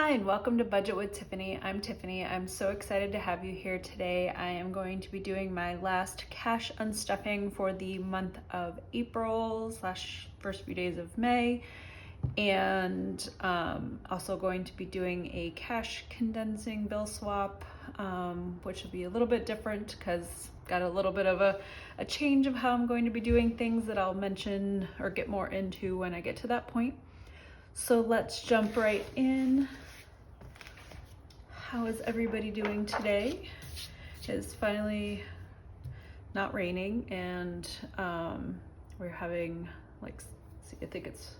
Hi, and welcome to Budget with Tiffany. I'm Tiffany. I'm so excited to have you here today. I am going to be doing my last cash unstuffing for the month of April / first few days of May, and also going to be doing a cash condensing bill swap, which will be a little bit different because got a little bit of a change of how I'm going to be doing things that I'll mention or get more into when I get to that point. So let's jump right in. How is everybody doing today? It's finally not raining, and we're having I think it's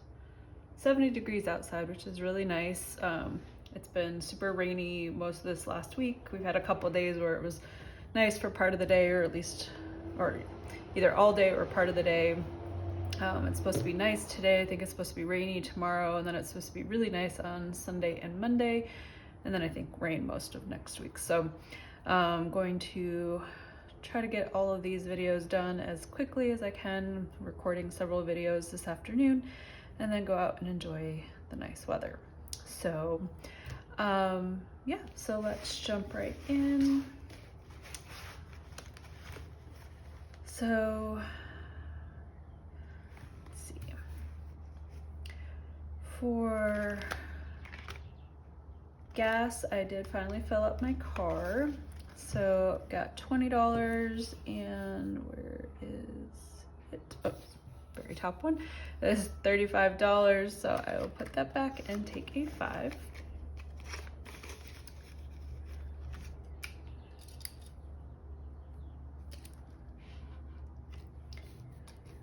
70 degrees outside, which is really nice. It's been super rainy most of this last week. We've had a couple of days where it was nice for part of the day, or either all day or part of the day. It's supposed to be nice today. I think it's supposed to be rainy tomorrow, and then it's supposed to be really nice on Sunday and Monday. And then I think rain most of next week. So I'm going to try to get all of these videos done as quickly as I can, recording several videos this afternoon, and then go out and enjoy the nice weather. So yeah, so let's jump right in. So let's see. For gas, I did finally fill up my car. So got $20, and where is it? Oh, very top one. This is $35, so I will put that back and take a 5.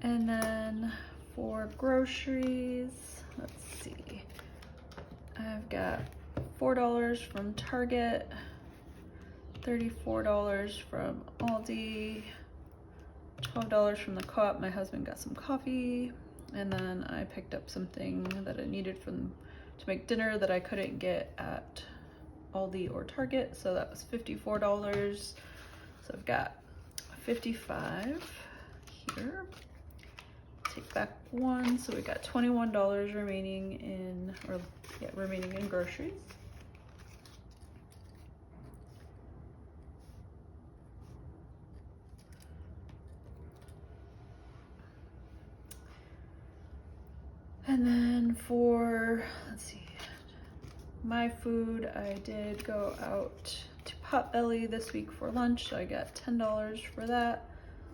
And then for groceries, let's see. I've got $4 from Target, $34 from Aldi, $12 from the co-op. My husband got some coffee, and then I picked up something that I needed to make dinner that I couldn't get at Aldi or Target, so that was $54. So I've got 55 here. Take back 1, so we got $21 remaining in groceries. And then for, let's see, my food, I did go out to Potbelly this week for lunch, so I got $10 for that,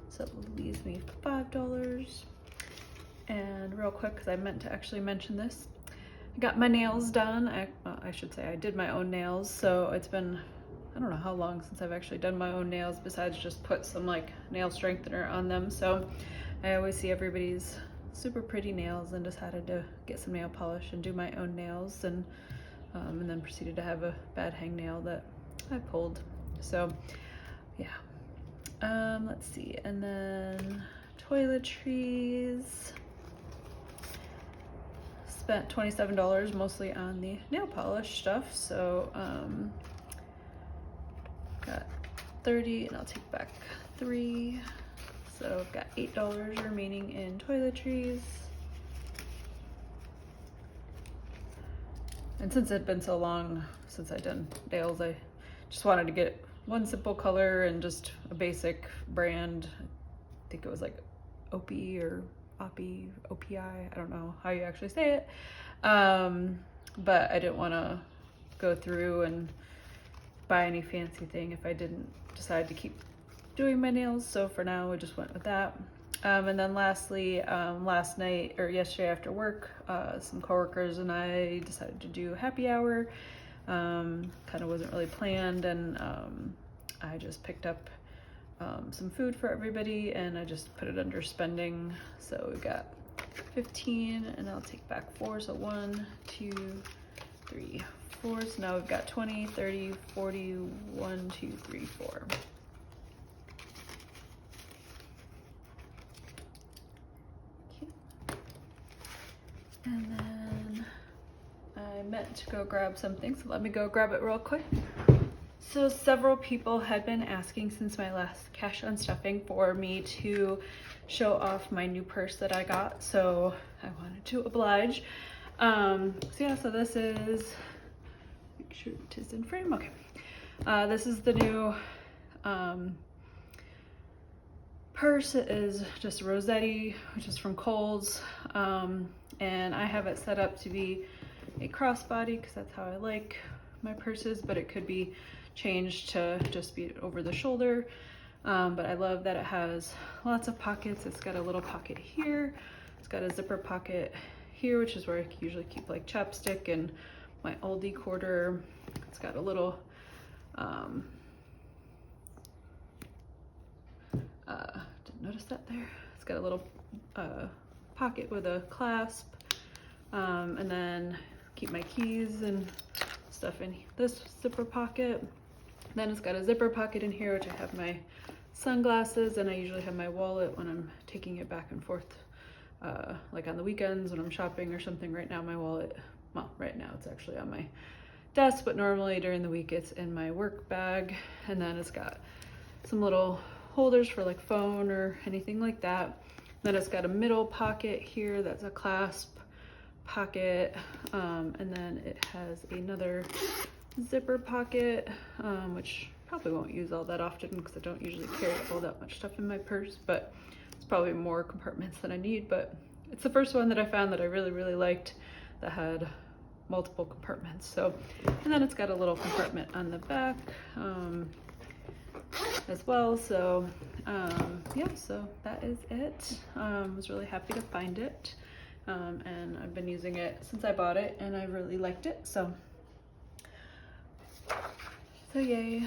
so it leaves me $5. And real quick, because I meant to actually mention this, I got my nails done. I should say I did my own nails, so it's been, I don't know how long since I've actually done my own nails besides just put some like nail strengthener on them. So I always see everybody's super pretty nails and decided to get some nail polish and do my own nails, and then proceeded to have a bad hangnail that I pulled. So yeah, let's see, and then toiletries. Spent $27 mostly on the nail polish stuff, so got 30, and I'll take back 3, so I've got $8 remaining in toiletries. And since it's been so long since I've done nails, I just wanted to get one simple color and just a basic brand. I think it was like OPI or OPI, I don't know how you actually say it, but I didn't want to go through and buy any fancy thing if I didn't decide to keep doing my nails, so for now we just went with that. And then lastly, yesterday after work, some coworkers and I decided to do happy hour. Kind of wasn't really planned, and I just picked up some food for everybody, and I just put it under spending. So we got 15, and I'll take back 4, so 1, 2, 3, 4. So now we've got 20, 30, 40, 1, 2, 3, 4. Okay. And then I meant to go grab something, so let me go grab it real quick. So several people had been asking since my last cash unstuffing for me to show off my new purse that I got, so I wanted to oblige. So this is make sure it is in frame. Okay. This is the new purse. It is just Rossetti, which is from Kohl's. And I have it set up to be a crossbody because that's how I like my purses, but it could be changed to just be over the shoulder. But I love that it has lots of pockets. It's got a little pocket here. It's got a zipper pocket here, which is where I usually keep like chapstick and my Aldi quarter. It's got a little didn't notice that there. It's got a little pocket with a clasp, and then keep my keys and stuff in this zipper pocket. Then it's got a zipper pocket in here, which I have my sunglasses, and I usually have my wallet when I'm taking it back and forth, like on the weekends when I'm shopping or something. Right now my wallet, well, right now it's actually on my desk, but normally during the week it's in my work bag. And then it's got some little holders for like phone or anything like that. Then it's got a middle pocket here that's a clasp pocket, and then it has another zipper pocket, which probably won't use all that often because I don't usually carry all that much stuff in my purse, but it's probably more compartments than I need. But it's the first one that I found that I really liked that had multiple compartments. So, and then it's got a little compartment on the back as well. So yeah, so that is it. Was really happy to find it, and I've been using it since I bought it and I really liked it. So yay.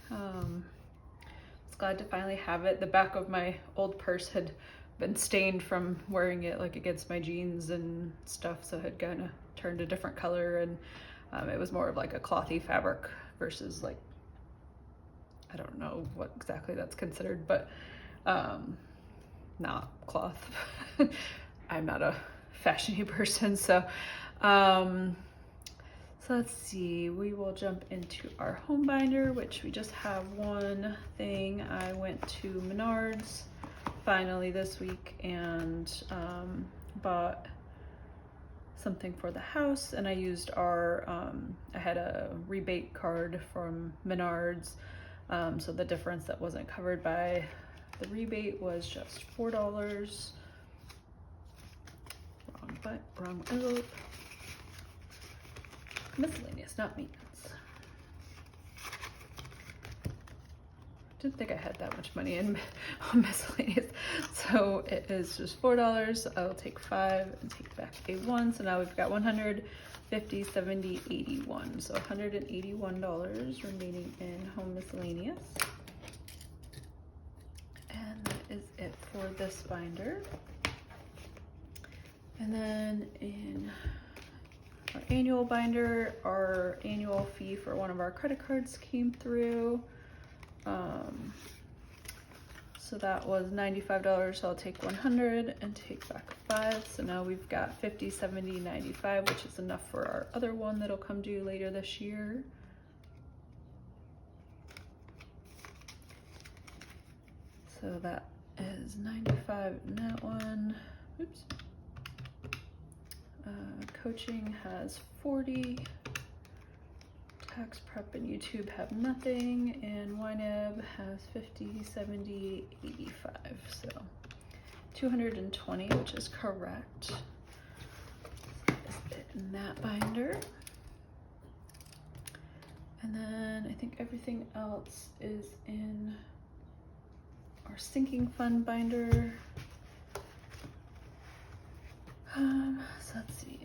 Was glad to finally have it. The back of my old purse had been stained from wearing it like against my jeans and stuff, so it had kind of turned a different color, and it was more of like a clothy fabric versus like, I don't know what exactly that's considered, but not cloth. I'm not a fashiony person, so let's see, we will jump into our home binder, which we just have one thing. I went to Menards finally this week and bought something for the house, and I used our, I had a rebate card from Menards, so the difference that wasn't covered by the rebate was just $4. Wrong envelope. Miscellaneous, not maintenance. Didn't think I had that much money in miscellaneous. So it is just $4. I'll take 5 and take back a 1. So now we've got 150, 70, 81. So $181 remaining in home miscellaneous. And that is it for this binder. And then in our annual binder, our annual fee for one of our credit cards came through. So that was $95, so I'll take 100 and take back 5. So now we've got 50, 70, 95, which is enough for our other one that'll come due later this year. So that is 95 in that one. Oops. Coaching has 40. Tax prep and YouTube have nothing, and YNAB has 50, 70, 85. So 220, which is correct. That is it in that binder. And then I think everything else is in our sinking fund binder. So let's see.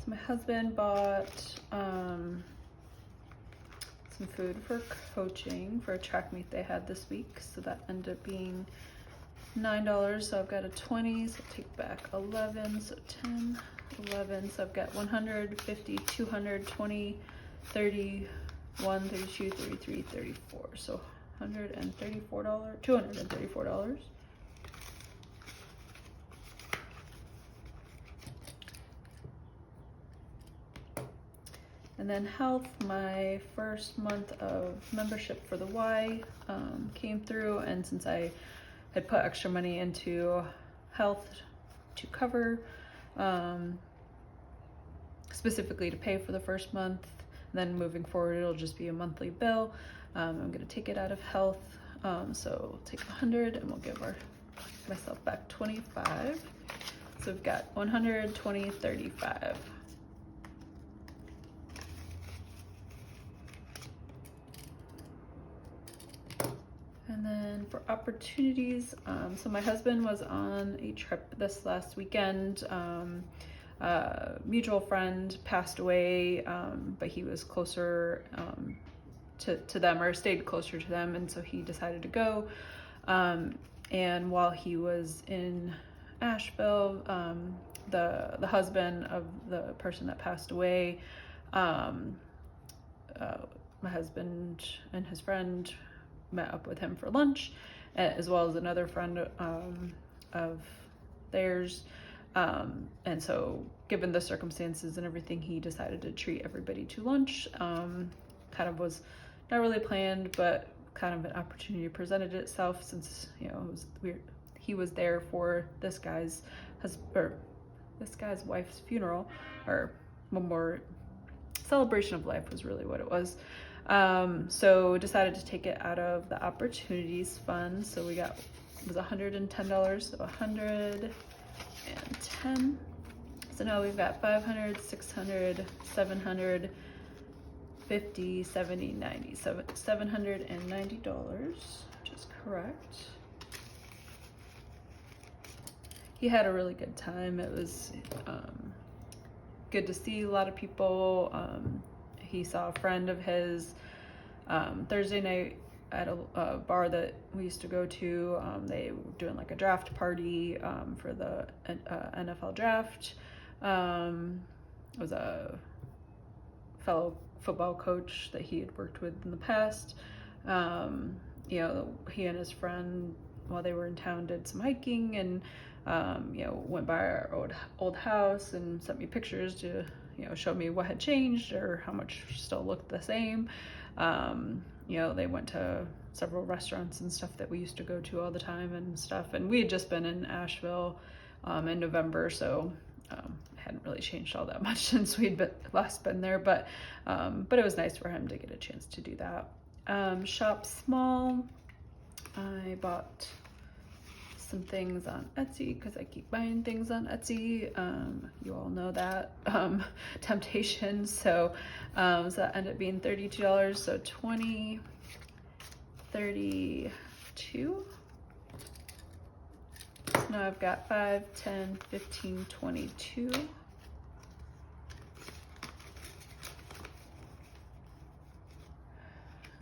So my husband bought some food for coaching for a track meet they had this week. So that ended up being $9. So I've got a 20, so I'll take back 11, so 10, 11. So I've got 100, 50, 200, 20, 31, 32, 33, 34. So $134, $234. And then health, my first month of membership for the Y came through, and since I had put extra money into health to cover specifically to pay for the first month. Then moving forward, it'll just be a monthly bill. I'm gonna take it out of health. So take 100 and we'll give myself back 25. So we've got 100, 20, 35. And then for opportunities, so my husband was on a trip this last weekend. Mutual friend passed away, but he was closer to them, or stayed closer to them, and so he decided to go. And while he was in Asheville, the husband of the person that passed away, my husband and his friend met up with him for lunch, as well as another friend of theirs. And so given the circumstances and everything, he decided to treat everybody to lunch. Kind of was not really planned, but kind of an opportunity presented itself, since, you know, it was weird. He was there for this guy's wife's funeral, or memorial celebration of life was really what it was. So decided to take it out of the opportunities fund. So it was $110, so 110. So now we've got 500, 600, 700, 50, 70, 90, $790, which is correct. He had a really good time. It was good to see a lot of people. He saw a friend of his Thursday night at a bar that we used to go to. They were doing like a draft party for the NFL draft. It was a fellow football coach that he had worked with in the past. You know, he and his friend, while they were in town, did some hiking, and you know, went by our old house and sent me pictures to, you know, show me what had changed or how much still looked the same. You know, they went to several restaurants and stuff that we used to go to all the time and stuff. And we had just been in Asheville in November, so it hadn't really changed all that much since we'd last been there. But it was nice for him to get a chance to do that. Shop small. I bought some things on Etsy because I keep buying things on Etsy. You all know that temptation. So that ended up being $32. So 20, 32. So now I've got 5, 10, 15, 22.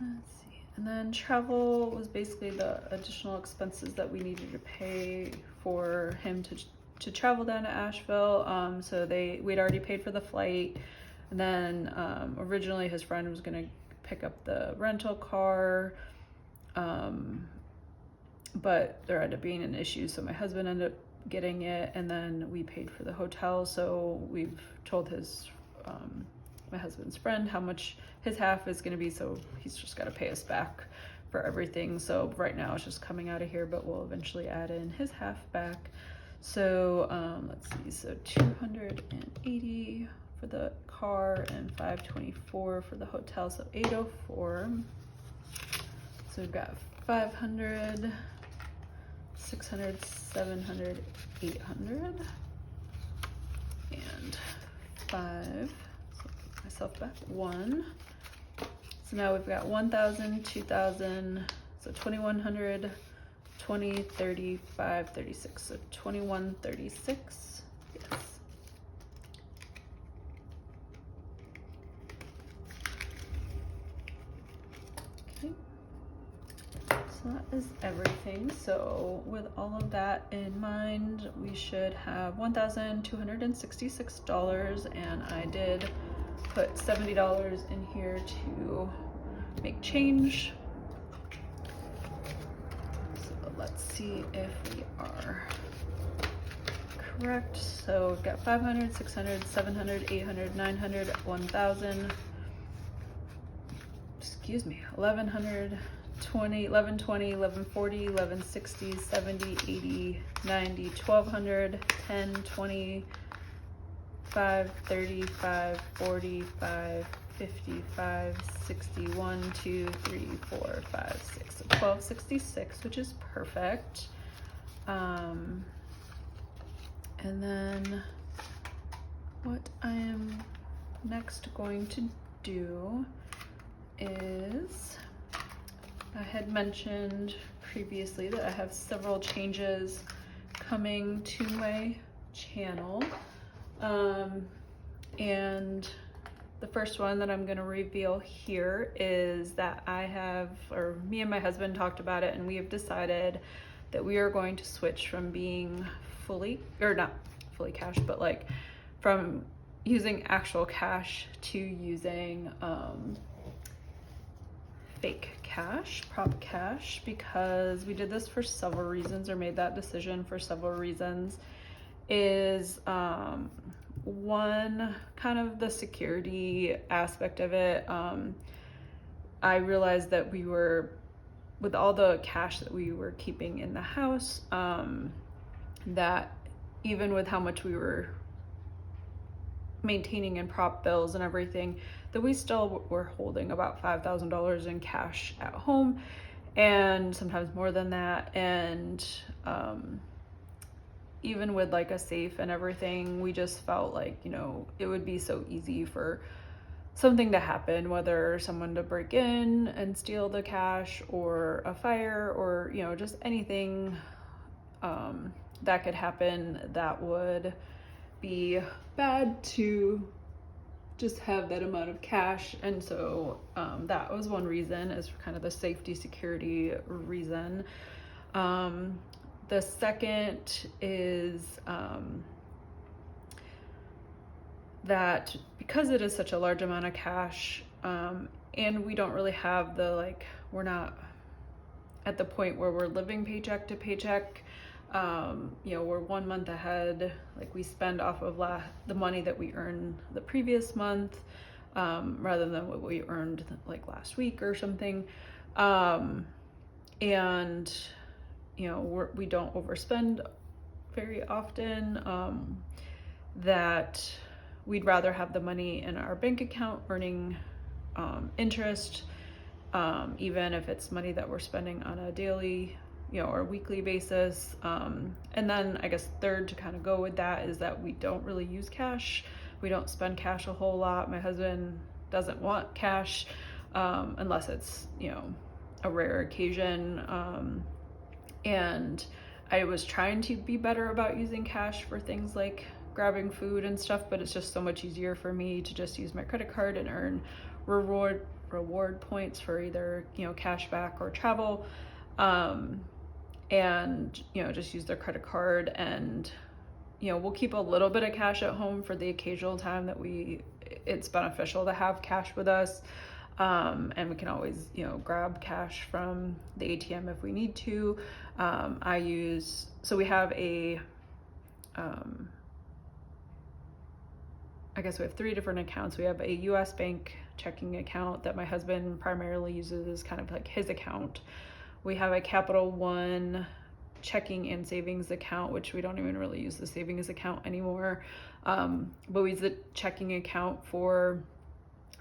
Let's see. And then travel was basically the additional expenses that we needed to pay for him to travel down to Asheville. So we'd already paid for the flight. And then originally his friend was gonna pick up the rental car, but there ended up being an issue, so my husband ended up getting it, and then we paid for the hotel. So we've told my husband's friend how much his half is going to be, so he's just got to pay us back for everything. So right now it's just coming out of here, but we'll eventually add in his half back. So let's see, so 280 for the car and 524 for the hotel, so 804. So we've got 500, 600, 700, 800, and 5. Myself back 1. So now we've got 1,000, 2,000, so 2,100, 20, 35, 36, so 2136. Yes. Okay. So that is everything. So with all of that in mind, we should have $1,266, and I did put $70 in here to make change. So let's see if we are correct. So we've got 500, 600, 700, 800, 900, 1,000. Excuse me, 1,100, 20, 1120, 1140, 1160, 70, 80, 90, 1,200, 10, 20, 5, 35, 45, 55, 61, 2, 3, 4, 5, 6. So 1266, which is perfect. And then what I am next going to do is, I had mentioned previously that I have several changes coming to my channel. And the first one that I'm going to reveal here is that me and my husband talked about it, and we have decided that we are going to switch from being not fully cash, but like from using actual cash to using fake cash, prop cash, because we did this for several reasons, or made that decision for several reasons. Is one, kind of the security aspect of it. I realized that we were, with all the cash that we were keeping in the house, that even with how much we were maintaining in prop bills and everything, that we still were holding about $5,000 in cash at home, and sometimes more than that. And even with like a safe and everything, we just felt like, you know, it would be so easy for something to happen, whether someone to break in and steal the cash, or a fire, or, you know, just anything that could happen that would be bad to just have that amount of cash. And so that was one reason, is kind of the safety security reason. The second is that because it is such a large amount of cash, and we don't really have we're not at the point where we're living paycheck to paycheck. You know, we're 1 month ahead. Like, we spend off of the money that we earned the previous month, rather than what we earned like last week or something. And you know, we don't overspend very often. That we'd rather have the money in our bank account earning interest, even if it's money that we're spending on a daily, you know, or weekly basis. And then I guess third, to kind of go with that, is that we don't really use cash. We don't spend cash a whole lot. My husband doesn't want cash, unless it's, you know, a rare occasion. And I was trying to be better about using cash for things like grabbing food and stuff, but it's just so much easier for me to just use my credit card and earn reward points for either, you know, cash back or travel. And, you know, just use their credit card. And, you know, we'll keep a little bit of cash at home for the occasional time that it's beneficial to have cash with us. And we can always, you know, grab cash from the ATM if we need to. So we have I guess we have 3 different accounts. We have a US bank checking account that my husband primarily uses as kind of like his account. We have a Capital One checking and savings account, which we don't even really use the savings account anymore. But we use the checking account for,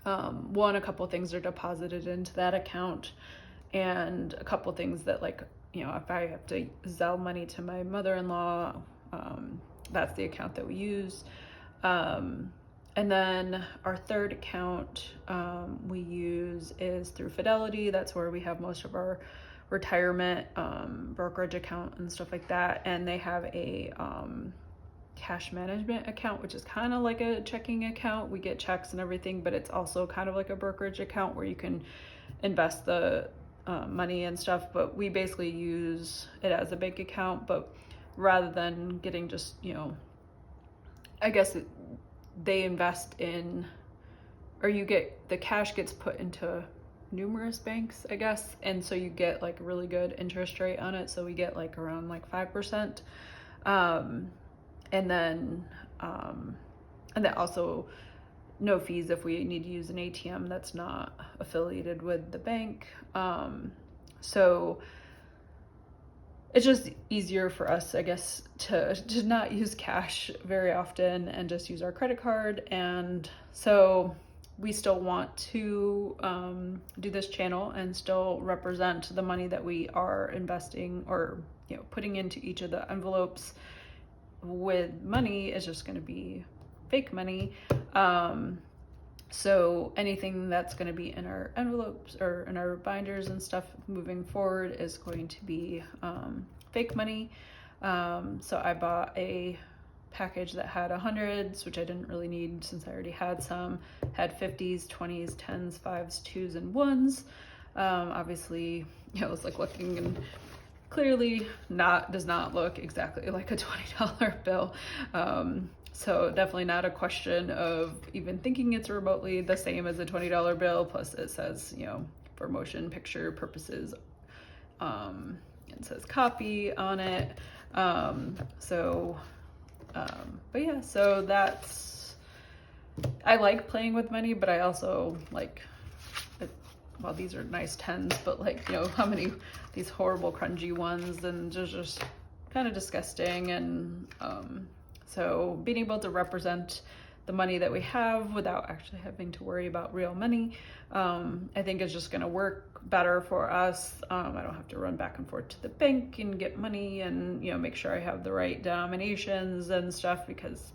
a couple things are deposited into that account, and a couple things that, like, you know, if I have to Zelle money to my mother-in-law, that's the account that we use. And then our third account we use is through Fidelity. That's where we have most of our retirement brokerage account and stuff like that. And they have a cash management account, which is kind of like a checking account. We get checks and everything, but it's also kind of like a brokerage account where you can invest the money and stuff. But we basically use it as a bank account, but rather than getting just, you know, I guess they invest in, or the cash gets put into numerous banks, I guess, and so you get like a really good interest rate on it. So we get like around like 5%, and then also no fees if we need to use an ATM that's not affiliated with the bank. So it's just easier for us, I guess, to not use cash very often and just use our credit card. And so we still want to do this channel and still represent the money that we are investing or, you know, putting into each of the envelopes. With money is just going to be fake money. So anything that's going to be in our envelopes or in our binders and stuff moving forward is going to be fake money. So I bought a package that had 100s, which I didn't really need since I already had some. Had 50s, 20s, 10s, 5s, 2s, and 1s. Obviously, you know, it was like looking, and clearly does not look exactly like a $20 bill. So definitely not a question of even thinking it's remotely the same as a $20 bill. Plus it says, you know, for motion picture purposes, it says copy on it. But yeah, so that's, I like playing with money, but I also like, well, these are nice 10s, but like, you know, how many, these horrible crunchy ones, and just kind of disgusting. And so being able to represent the money that we have without actually having to worry about real money, I think is just going to work better for us. I don't have to run back and forth to the bank and get money and, you know, make sure I have the right denominations and stuff, because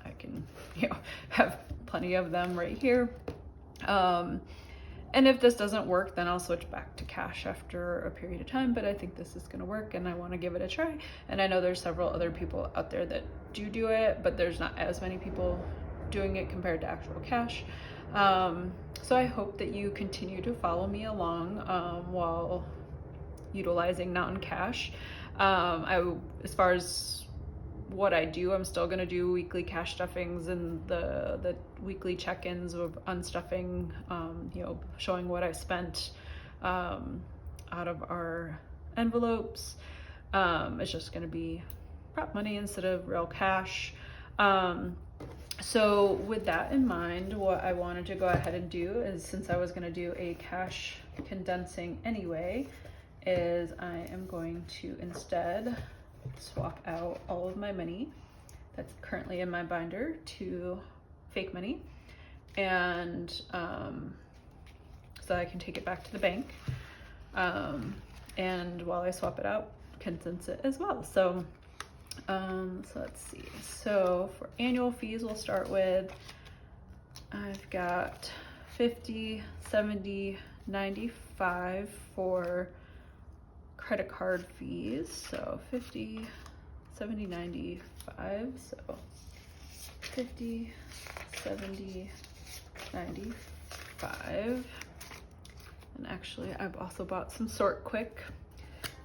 I can, you know, have plenty of them right here. And if this doesn't work, then I'll switch back to cash after a period of time, but I think this is gonna work and I wanna give it a try. And I know there's several other people out there that do it, but there's not as many people doing it compared to actual cash. So I hope that you continue to follow me along while utilizing non-cash. As far as what I do, I'm still gonna do weekly cash stuffings and the weekly check-ins of unstuffing, you know, showing what I spent out of our envelopes. It's just gonna be prop money instead of real cash. So with that in mind, what I wanted to go ahead and do is, since I was gonna do a cash condensing anyway, is I am going to instead swap out all of my money that's currently in my binder to fake money, and so I can take it back to the bank, and while I swap it out, condense it as well. So let's see. So for annual fees, we'll start with, I've got 50, 70, 95 for credit card fees. So 50, 70, 95. So 50, 70, 95. And actually, I've also bought some Sort Quick.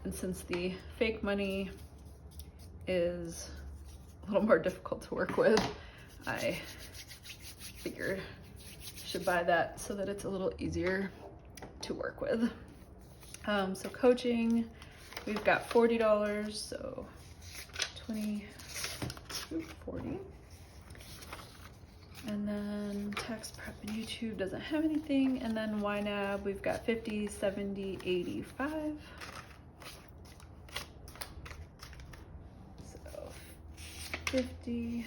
And since the fake money is a little more difficult to work with, I figured I should buy that so that it's a little easier to work with. So coaching, we've got $40, so 20, 40. And then tax prep and YouTube doesn't have anything. And then YNAB, we've got 50, 70, 85. So 50,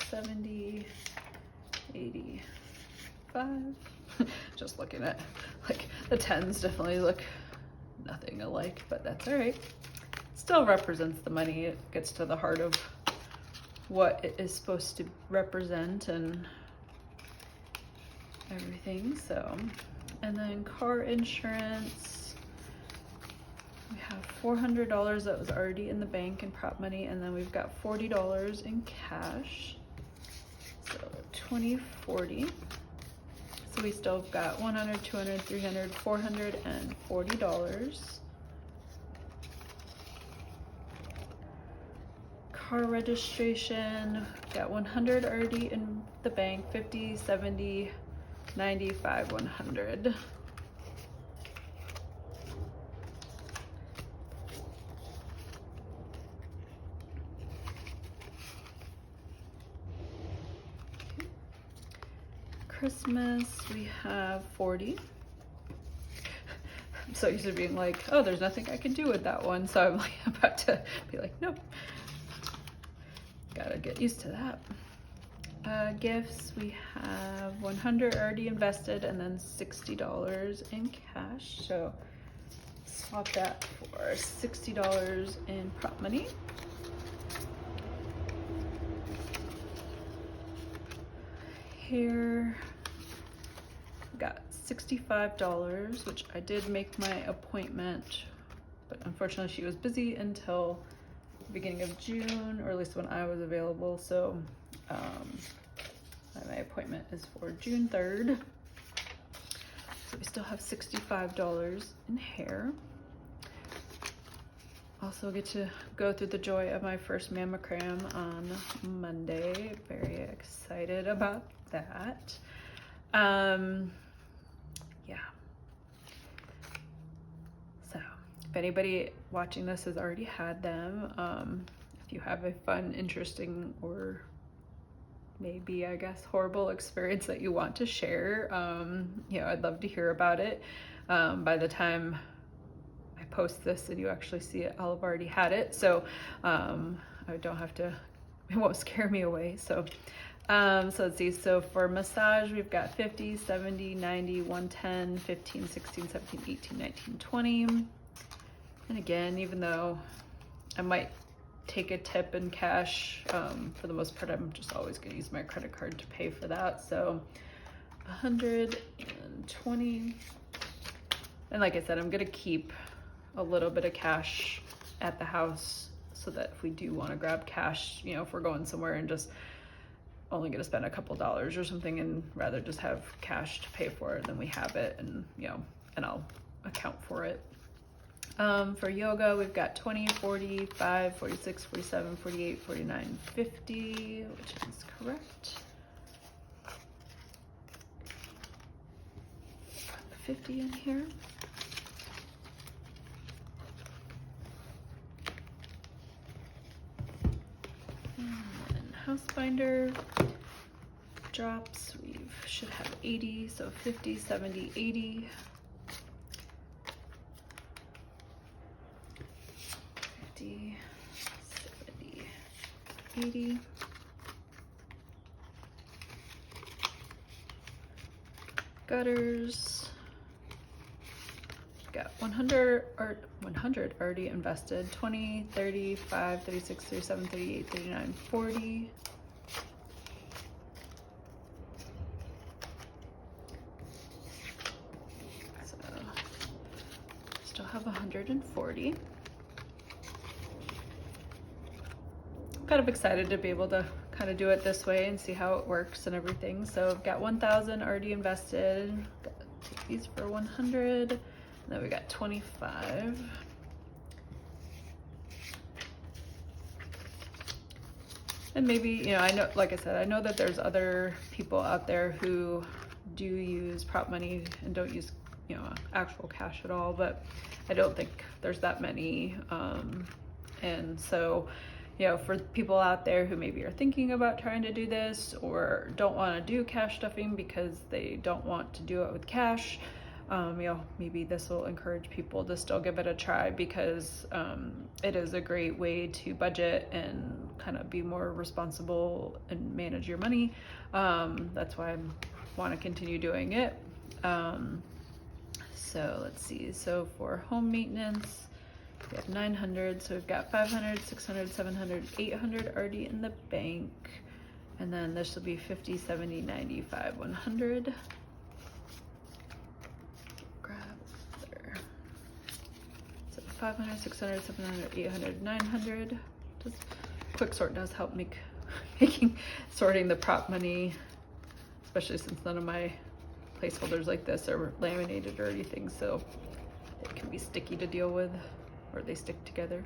70, 85. Just looking at, like, the 10s definitely look nothing alike, but that's all right. Still represents the money. It gets to the heart of what it is supposed to represent and everything. So, and then car insurance, we have $400 that was already in the bank in prop money, and then we've got $40 in cash, so 2040. So we still have got 100, 200, 300, $440. Car registration, got 100 already in the bank, 50, 70, 95, 100. Christmas, we have 40. so used to being like, oh, there's nothing I can do with that one. So I'm like about to be like, nope. Gotta get used to that. Gifts, we have $100 already invested and then $60 in cash. So swap that for $60 in prop money. Here, got $65, which I did make my appointment, but unfortunately she was busy until the beginning of June, or at least when I was available. So my appointment is for June 3rd. So we still have $65 in hair. Also get to go through the joy of my first mammogram on Monday. Very excited about that. Yeah. So if anybody watching this has already had them, if you have a fun, interesting, or maybe, I guess, horrible experience that you want to share, you know, I'd love to hear about it. By the time I post this and you actually see it, I'll have already had it. So I don't have to, it won't scare me away. So so let's see. So for massage, we've got 50, 70, 90, 110, 15, 16, 17, 18, 19, 20. And again, even though I might take a tip in cash, for the most part, I'm just always going to use my credit card to pay for that. So 120. And like I said, I'm going to keep a little bit of cash at the house so that if we do want to grab cash, you know, if we're going somewhere and just only going to spend a couple dollars or something, and rather just have cash to pay for it, then we have it, and you know, and I'll account for it. For yoga, we've got 20, 45, 46, 47, 48, 49, 50, which is correct. 50 in here. House binder drops, we should have 80, so 50, 70, 80. 50, 70, 80. Gutters, got 100 already invested, 20, 35, 36, 37, 38, 39, 40. So still have 140. Kind of excited to be able to kind of do it this way and see how it works and everything. So I've got 1,000 already invested. Take these for 100. And then we got 25. And maybe, you know, I know, like I said, I know that there's other people out there who do use prop money and don't use, you know, actual cash at all, but I don't think there's that many. And so, you know, for people out there who maybe are thinking about trying to do this or don't want to do cash stuffing because they don't want to do it with cash, you know, maybe this will encourage people to still give it a try, because it is a great way to budget and kind of be more responsible and manage your money. That's why I want to continue doing it. So let's see. So for home maintenance, we have 900. So we've got 500, 600, 700, 800 already in the bank. And then this will be 50, 70, 95, 100. Grab there. So 500, 600, 700, 800, 900. Just quick sort does help sorting the prop money, especially since none of my placeholders like this are laminated or anything, so it can be sticky to deal with, or they stick together.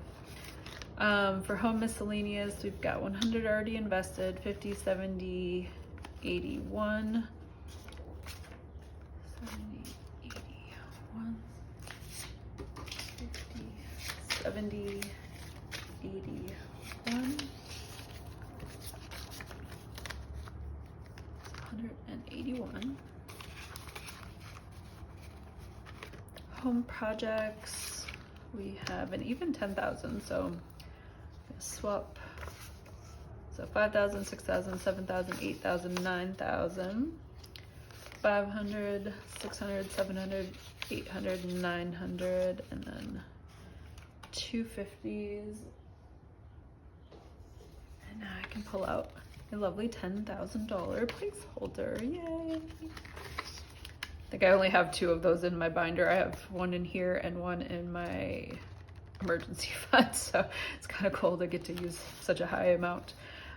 For home miscellaneous, we've got 100 already invested, 50, 70, 81. 70, 81, 50, 70, 81. 181. home projects, we have an even 10,000, so swap. So 5,000, 6,000, 7,000, 8,000, 9,000, 500, 600, 700, 800, 900, and then 250s. And now I can pull out a lovely $10,000 placeholder. Yay! I think I only have 2 of those in my binder. I have one in here and one in my emergency fund, so it's kind of cool to get to use such a high amount.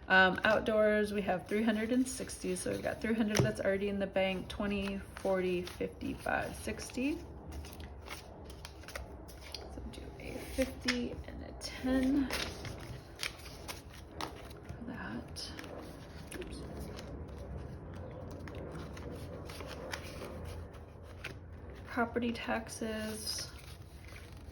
Outdoors, we have 360, so we've got 300 that's already in the bank, 20, 40, 55, 60. So do a 50 and a 10 for that. Oops. Property taxes,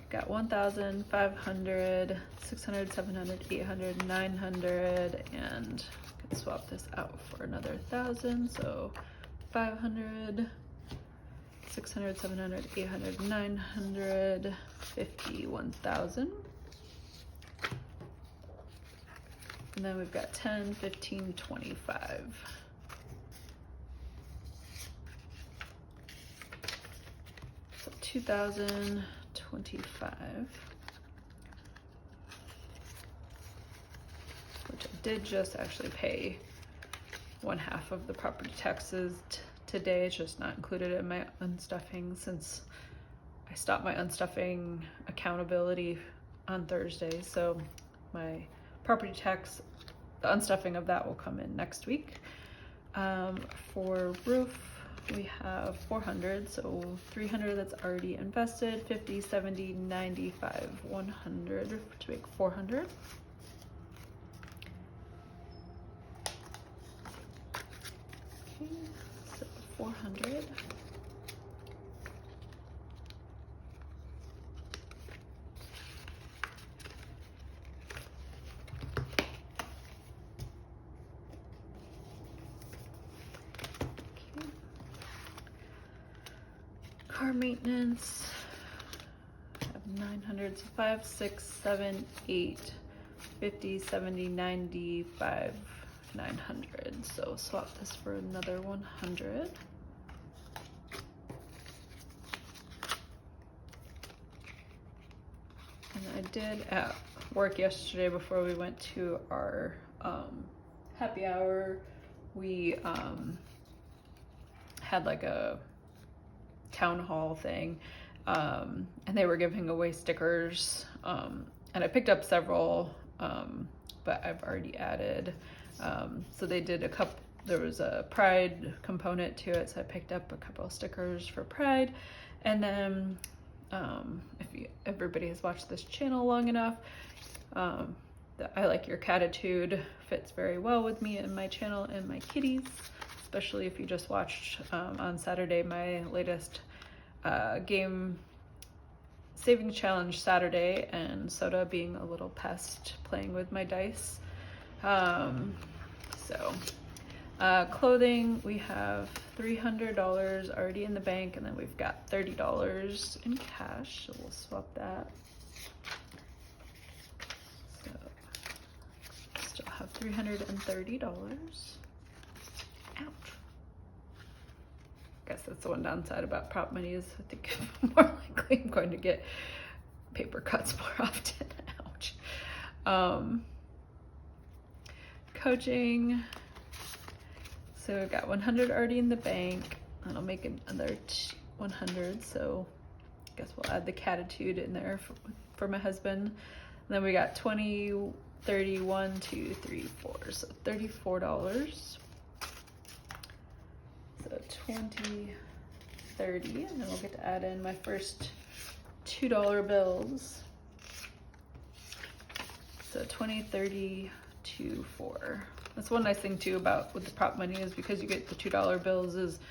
got 1,500, 600, 700, 800, 900, and I can swap this out for another 1,000, so 500, 600, 700, 800, 900, 50, 1,000. And then we've got 10, 15, 25. So 2,025. Which I did just actually pay 1/2 of the property taxes today. It's just not included in my unstuffing since I stopped my unstuffing accountability on Thursday. So my property tax, the unstuffing of that will come in next week. For roof, we have 400, so 300 that's already invested, 50, 70, 95, 100 to make 400. Okay, so 400. Car maintenance, I have 900, so 5, 6, 7, 8, 50, 70, 95, 900. So swap this for another 100. And I did at work yesterday before we went to our happy hour, we had like a town hall thing, and they were giving away stickers, and I picked up several, but I've already added, so they did a couple, there was a pride component to it, so I picked up a couple of stickers for pride. And then if everybody has watched this channel long enough, the I Like Your Catitude fits very well with me and my channel and my kitties, especially if you just watched on Saturday my latest game saving challenge Saturday, and Soda being a little pest playing with my dice. Clothing, we have $300 already in the bank, and then we've got $30 in cash, so we'll swap that. So still have $330. Ouch. I guess that's the one downside about prop money is I think more likely I'm going to get paper cuts more often. Ouch. Coaching. So we've got 100 already in the bank, and I'll make another 100. So I guess we'll add the catitude in there for my husband. And then we got 20, 30, 1, 2, 3, 4. So $34. So 20, 30, and then we'll get to add in my first $2 bills. So 20, 30, 2, 4. That's one nice thing too about with the prop money is because you get the $2 bills is it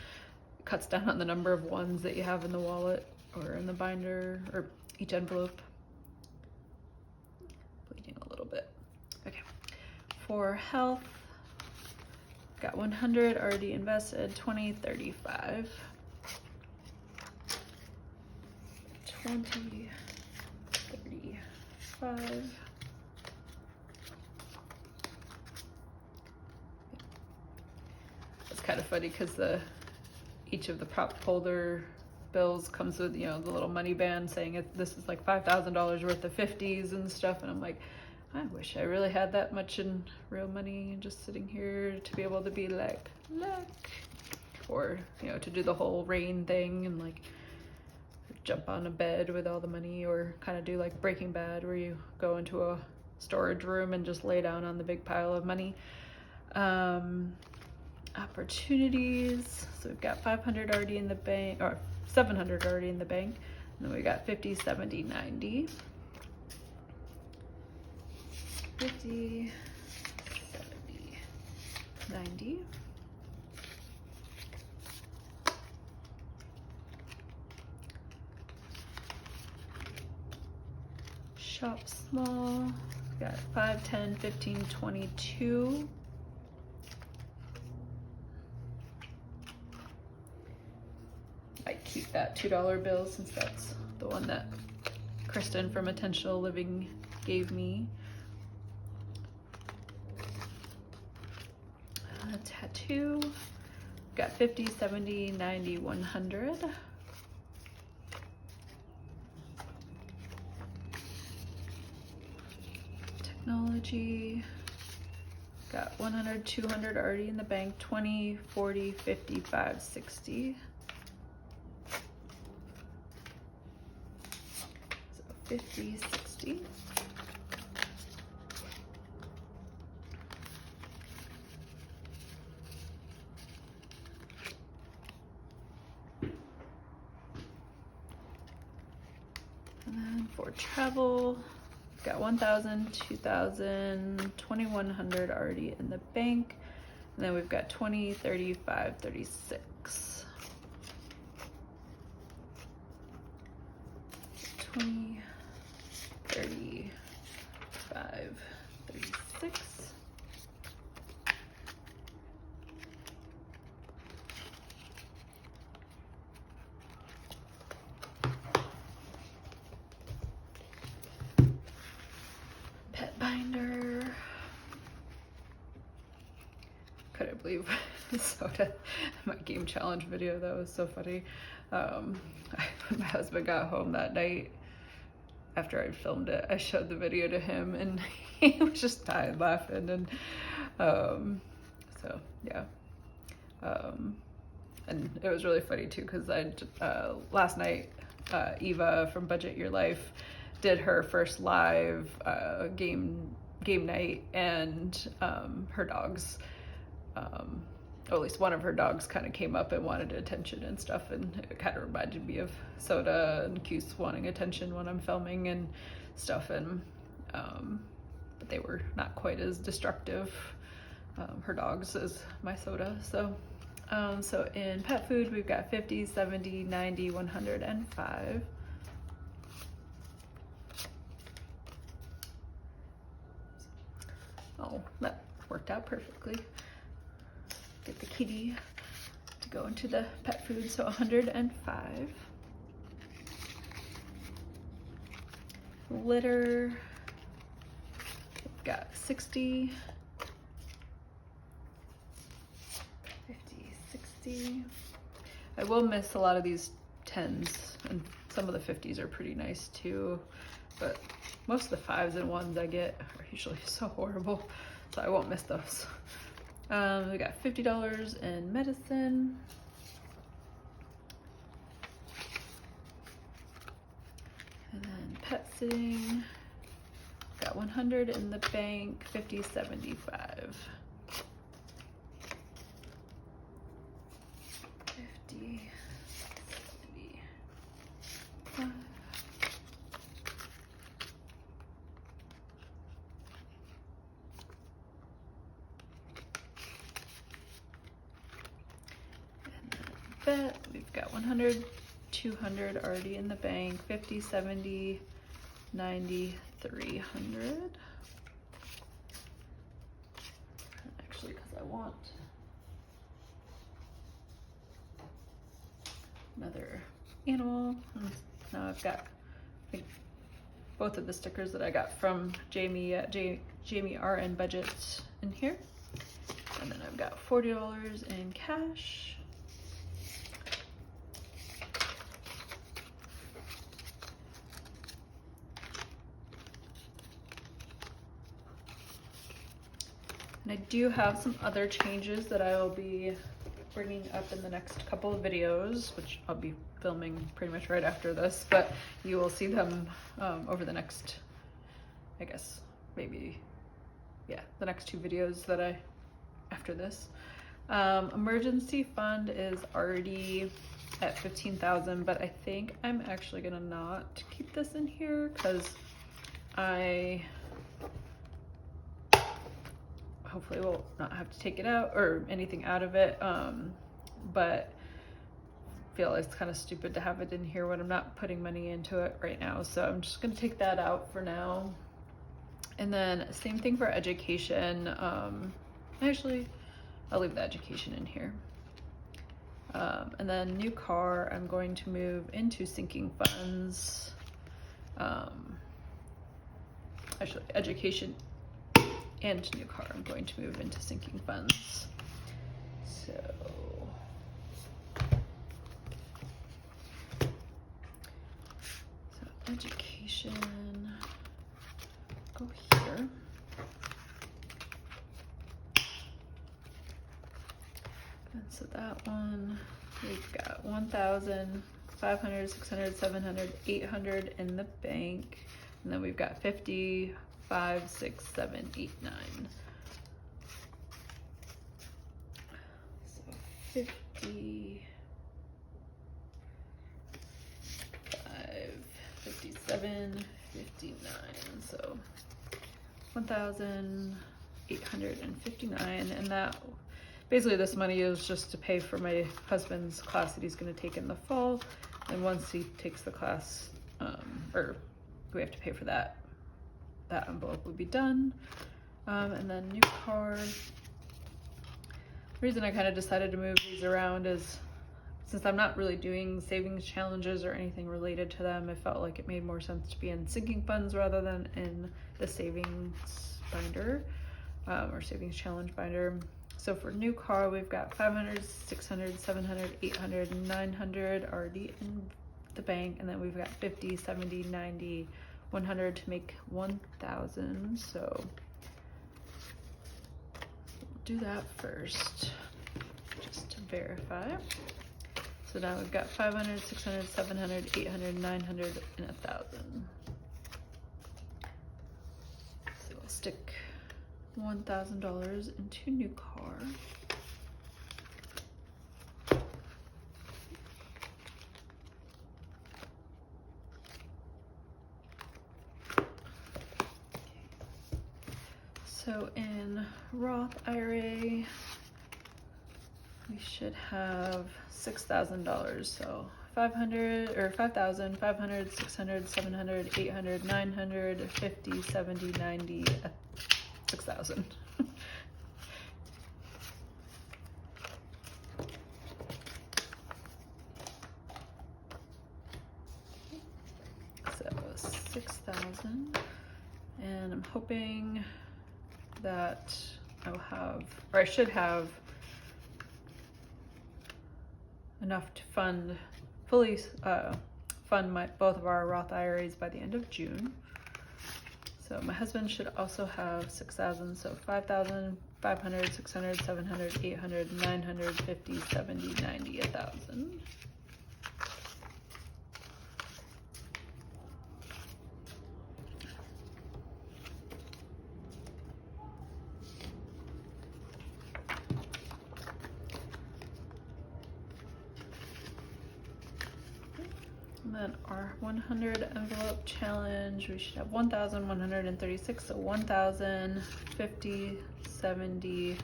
cuts down on the number of ones that you have in the wallet or in the binder or each envelope. Bleeding a little bit. Okay. For health, got 100 already invested, 20, 35. 20, 35. It's kind of funny because each of the prop holder bills comes with, you know, the little money band saying this is like $5,000 worth of 50s and stuff, and I'm like, I wish I really had that much in real money just sitting here to be able to be like, look, or, you know, to do the whole rain thing and like jump on a bed with all the money, or kind of do like Breaking Bad where you go into a storage room and just lay down on the big pile of money. Opportunities, so we've got 500 already in the bank, or 700 already in the bank, and then we got 50, 70, 90. 50, 70, 90. Shop small, we've got 5, 10, 15, 22. Might keep that $2 bill since that's the one that Kristen from Intentional Living gave me. A tattoo, got 50, 70, 90, 100. Technology, got 100, 200 already in the bank, 20, 40, 55, 60. 50, 60. And then for travel, got 1,000, 2,000, 2,100 already in the bank. And then we've got 20, 35, 36. 20, 35, 36. Pet binder. Couldn't believe soda. My game challenge video, that was so funny. When my husband got home that night, after I filmed it, I showed the video to him and he was just dying laughing. And so yeah, and it was really funny too because last night Eva from Budget Your Life did her first live game night, and her dogs, or at least one of her dogs, kind of came up and wanted attention and stuff, and it kind of reminded me of Soda and Cuse wanting attention when I'm filming and stuff, and but they were not quite as destructive, her dogs, as my Soda. So so in pet food we've got 50, 70, 90, 100, and 5. Oh, that worked out perfectly. Get the kitty to go into the pet food, so 105. Litter, we've got 60, 50, 60. I will miss a lot of these 10s, and some of the 50s are pretty nice too, but most of the 5s and 1s I get are usually so horrible, so I won't miss those. We got $50 in medicine. And then pet sitting, got 100 in the bank, 50, 75. 50, 75. Bet we've got 100, 200 already in the bank, 50, 70, 90, 300. Actually, because I want another animal, Now I've got, I think, both of the stickers that I got from Jamie at Jamie RN Budgets in here. And then I've got $40 in cash. And I do have some other changes that I will be bringing up in the next couple of videos, which I'll be filming pretty much right after this, but you will see them over the next, I guess, maybe, yeah, the next 2 videos that after this. Emergency fund is already at 15,000, but I think I'm actually gonna not keep this in here because I hopefully will not have to take it out or anything out of it, but feel it's kind of stupid to have it in here when I'm not putting money into it right now, so I'm just gonna take that out for now. And then same thing for education. Actually, I'll leave the education in here. And then new car, I'm going to move into sinking funds. Actually, education and new car, I'm going to move into sinking funds. So education, go here. And so that one, we've got 1,000, 500, 600, 700, 800 in the bank. And then we've got 50, 5, 6, 7, 8, 9. So 50, 5, 57, 59. So 1,859, and that basically this money is just to pay for my husband's class that he's going to take in the fall, and once he takes the class, or we have to pay for that, that envelope would be done. And then new car. The reason I kind of decided to move these around is since I'm not really doing savings challenges or anything related to them, I felt like it made more sense to be in sinking funds rather than in the savings binder, or savings challenge binder. So for new car, we've got 500, 600, 700, 800, 900 already in the bank, and then we've got 50, 70, 90, 100 to make 1,000. So we'll do that first, just to verify. So now we've got 500, 600, 700, 800, 900, and 1,000. So we'll stick $1,000 into new car. So in Roth IRA, we should have $6,000. So 500 or 5,000, 500, 600, 700, 800, 900, 50, 70, 90, 6,000. So 6,000, and I'm hoping that I'll have, or I should have, enough to fully fund both of our Roth IRAs by the end of June. So my husband should also have 6,000, so 5,000, 500, 600, 700, 800, 900, 50, 70, 90, 1,000. And then our 100 envelope challenge, we should have 1,136, so 1,000, 50, 70,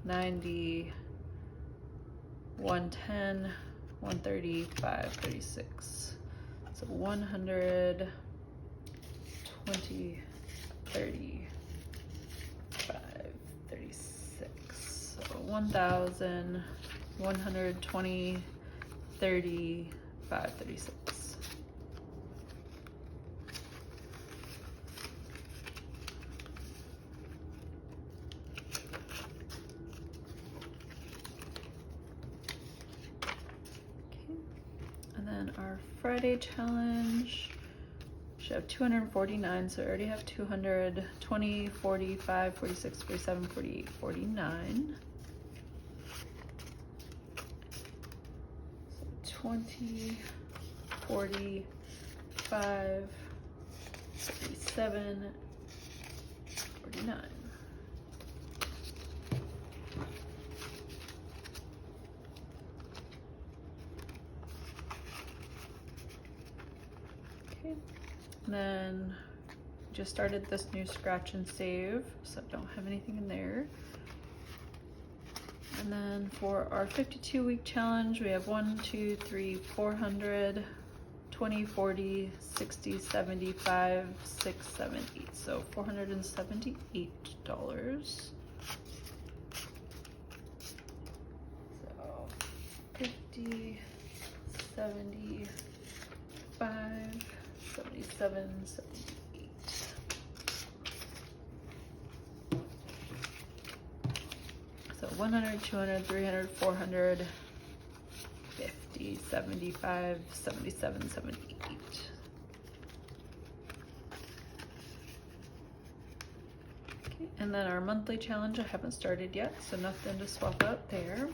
90, 110, 130, 536. So 100, 20, 30, 5, 36. So 1,000, 120, 30, 536. And then our Friday challenge should have 249, so I already have 200, 20, 45, 46, 47, 48, 49. So 20, 45, 47, 49. Okay, and then just started this new scratch and save, so I don't have anything in there. And then for our 52-week challenge, we have 1, 2, 3, 400, 20, 40, 60, 75, 6, 7, 8. So $478. So 50, 75, 77, 78. So 100, 200, 300, 400, 50, 75, 77, 78. Okay, and then our monthly challenge I haven't started yet, so nothing to swap out there.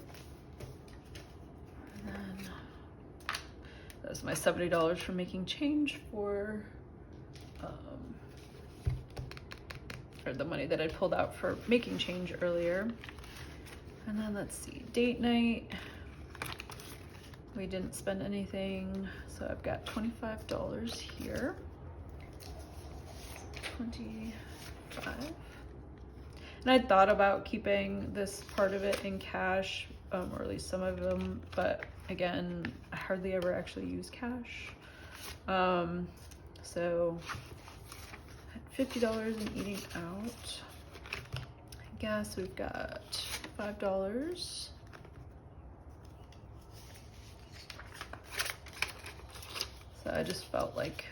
And then that's my $70 for making change for, or the money that I pulled out for making change earlier. And then let's see, date night. We didn't spend anything, so I've got $25 here. 25. And I thought about keeping this part of it in cash, or at least some of them, but again, I hardly ever actually use cash. So $50 in eating out. I guess we've got $5. So I just felt like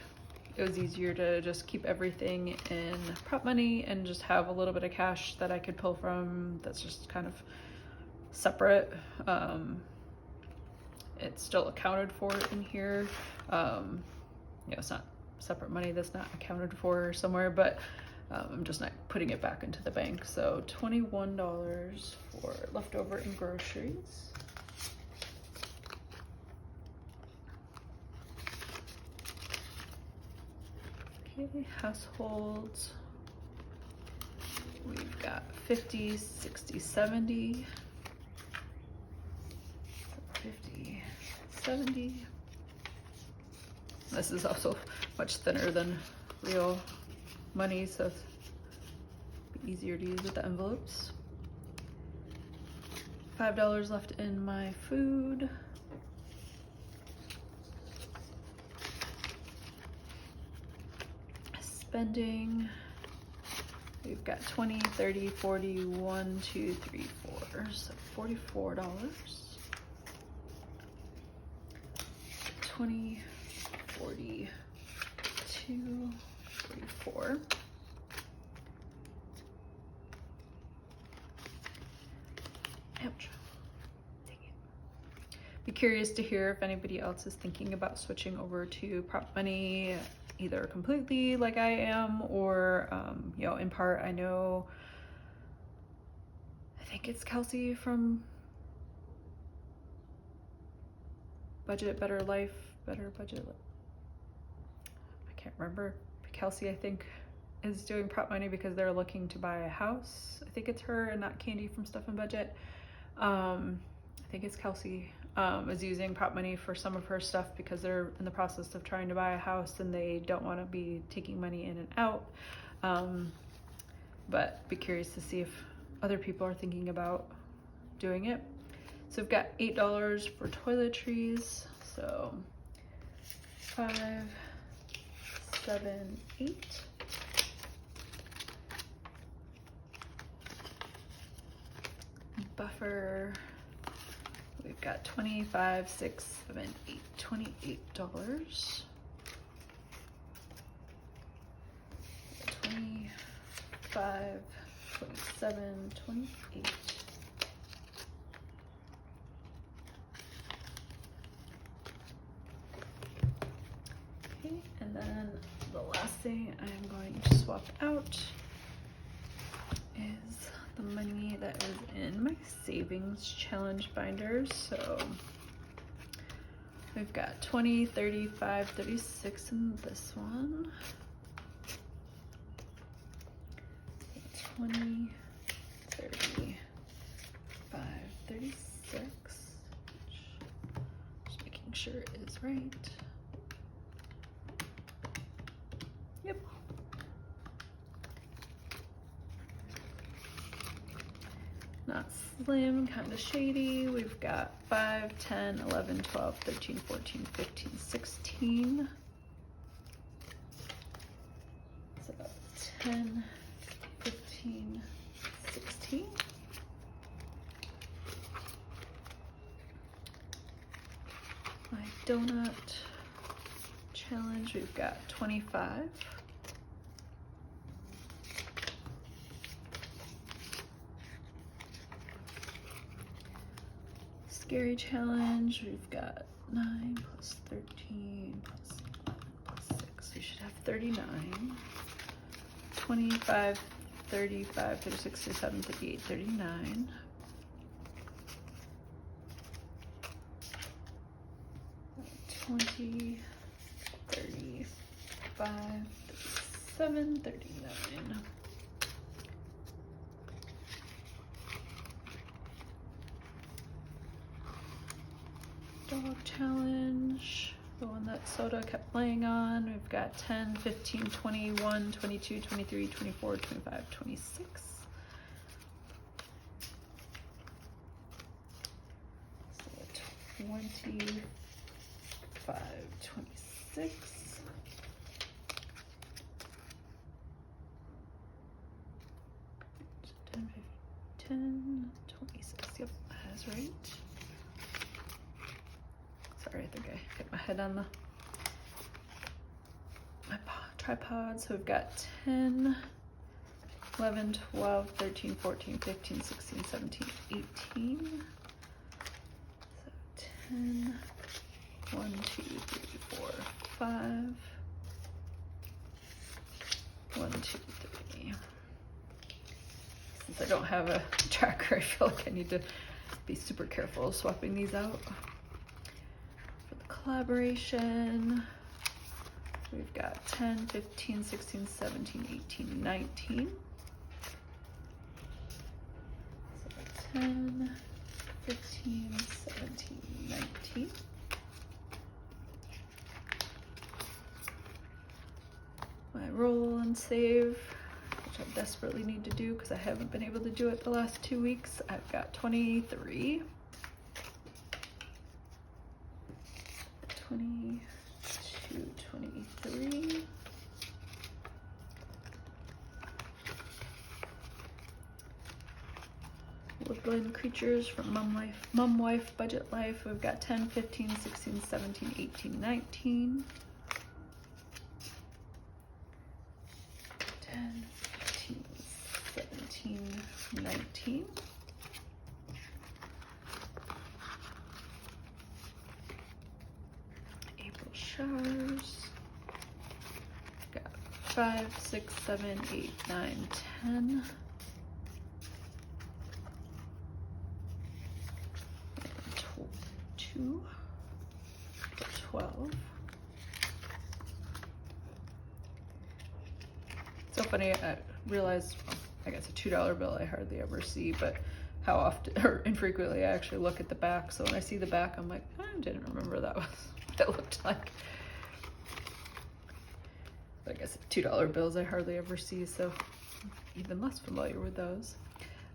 it was easier to just keep everything in prop money and just have a little bit of cash that I could pull from that's just kind of separate. It's still accounted for in here. You know, it's not separate money that's not accounted for somewhere, but I'm just not putting it back into the bank. So $21 for leftover in groceries. Okay, households. We've got 50, 60, 70. 50, 70. This is also much thinner than real money, so it's easier to use with the envelopes. $5 left in my food. Spending, we've got 20, 30, 40, 1, 2, 3, 4, so $44. 20, 40, 2, 44. Ouch. Dang it. Be curious to hear if anybody else is thinking about switching over to prop money, either completely like I am, or you know, in part. I know, I think it's Kelsey from Budget Better Life, Better Budget. I can't remember. Kelsey, I think, is doing prop money because they're looking to buy a house. I think it's her and not Candy from Stuff and Budget. I think it's Kelsey. Is using prop money for some of her stuff because they're in the process of trying to buy a house and they don't want to be taking money in and out. But be curious to see if other people are thinking about doing it. So we've got $8 for toiletries. So 5, 7, 8. Buffer. We've got 25, 6, 7, 8, $28. 25, 27, 28. then the last thing I'm going to swap out is the money that was in my savings challenge binder. So we've got 20, 35, 36 in this one. 20, 35, 36. Just making sure it is right. Yep. Not slim, kind of shady. We've got 5, 10, 11, 12, 13, 14, 15, 16. So 10, 15, 16. My donut challenge, we've got 25. Scary challenge, we've got 9 plus 13 plus 11 plus 6. We should have 39. 25, 35, 36, 37, 38, 39. 20, 35, 37, 39. Dog challenge, the one that Soda kept laying on. We've got 10, 15, 21, 22, 23, 24, 25, 26. So 25, 26. 10, 10, 26. Yep, that's right. Sorry, I think I hit my head on my tripod. So we've got 10, 11, 12, 13, 14, 15, 16, 17, 18. So 10, 1, 2, 3, 4, 5. 1, 2, 3. Since I don't have a tracker, I feel like I need to be super careful swapping these out. Collaboration, we've got 10, 15, 16, 17, 18, 19. So 10, 15, 17, 19. My roll and save, which I desperately need to do because I haven't been able to do it the last 2 weeks. I've got 23. 22, 23. Woodland creatures from Mum Wife, Budget Life. We've got 10, 15, 16, 17, 18, 19. 10, 15, 17, 19. Showers. Got 5, 6, 7, 8, 9, 10. 2, 12. So funny, I realized, well, I guess a $2 bill I hardly ever see, but how often or infrequently I actually look at the back. So when I see the back, I'm like, I didn't remember that was what it looked like. But I guess $2 bills I hardly ever see, so even less familiar with those.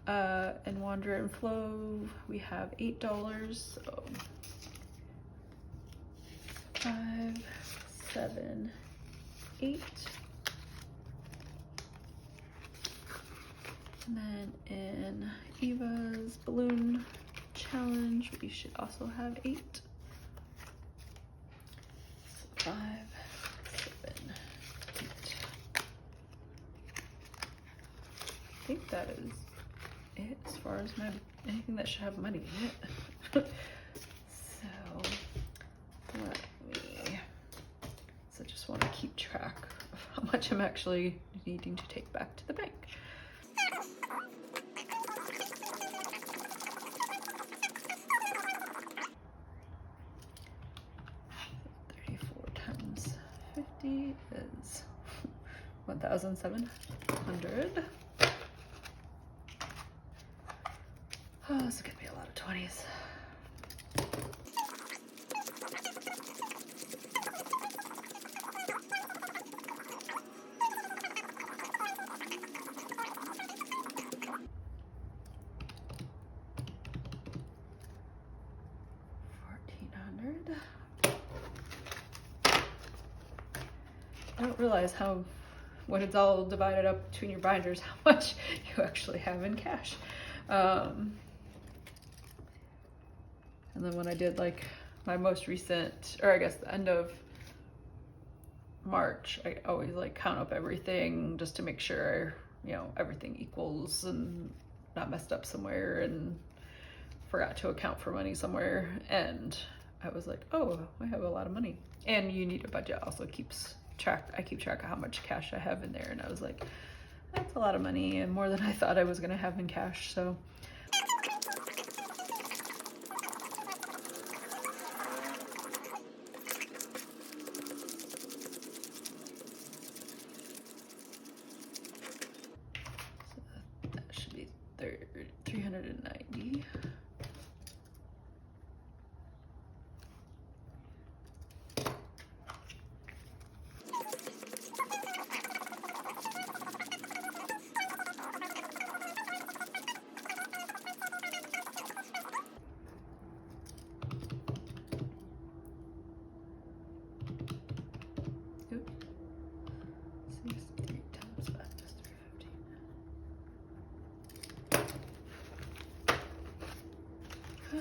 And Wander and Flow, we have $8. So 5, 7, 8. And then in Eva's balloon challenge, we should also have 8. So 5, 7, 8. I think that is it as far as my anything that should have money in it. So let me. So just just want to keep track of how much I'm actually needing to take back to the bank. Times 50 is 1,700. Oh, this is gonna be a lot of 20s. I don't realize how, when it's all divided up between your binders, how much you actually have in cash. And then when I did like my most recent, or I guess the end of March, I always like count up everything just to make sure, you know, everything equals and not messed up somewhere and forgot to account for money somewhere. And I was like, oh, I have a lot of money. And you need a budget also keeps track. I keep track of how much cash I have in there. And I was like, that's a lot of money and more than I thought I was gonna have in cash. So that should be 390.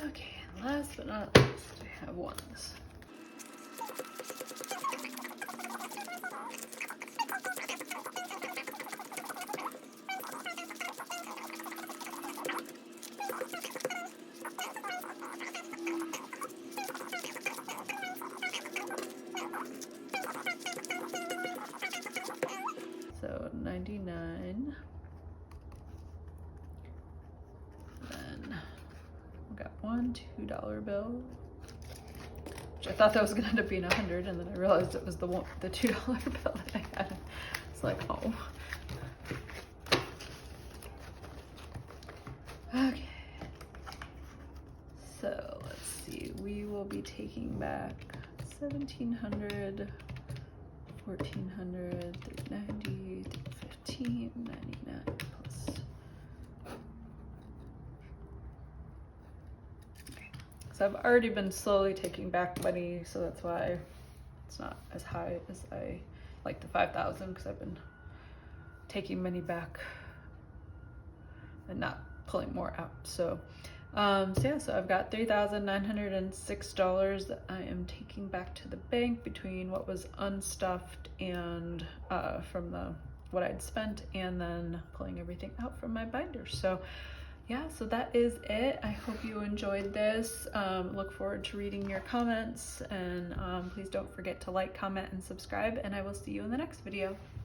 Okay, and last but not least, I have ones. So 99. Then we got one $2 bill, which I thought that was gonna end up being 100, and then I realized it was the $2 bill that I had. It's like, oh. Okay. So let's see. We will be taking back 1,700, 1,400, 390, 315, 99 plus. Okay. So I've already been slowly taking back money, so that's why it's not as high as I like the 5,000, because I've been taking money back and not pulling more out. So yeah, so I've got $3,906 that I am taking back to the bank between what was unstuffed and from what I'd spent, and then pulling everything out from my binder. So yeah, so that is it. I hope you enjoyed this. Look forward to reading your comments, and please don't forget to like, comment, and subscribe, and I will see you in the next video.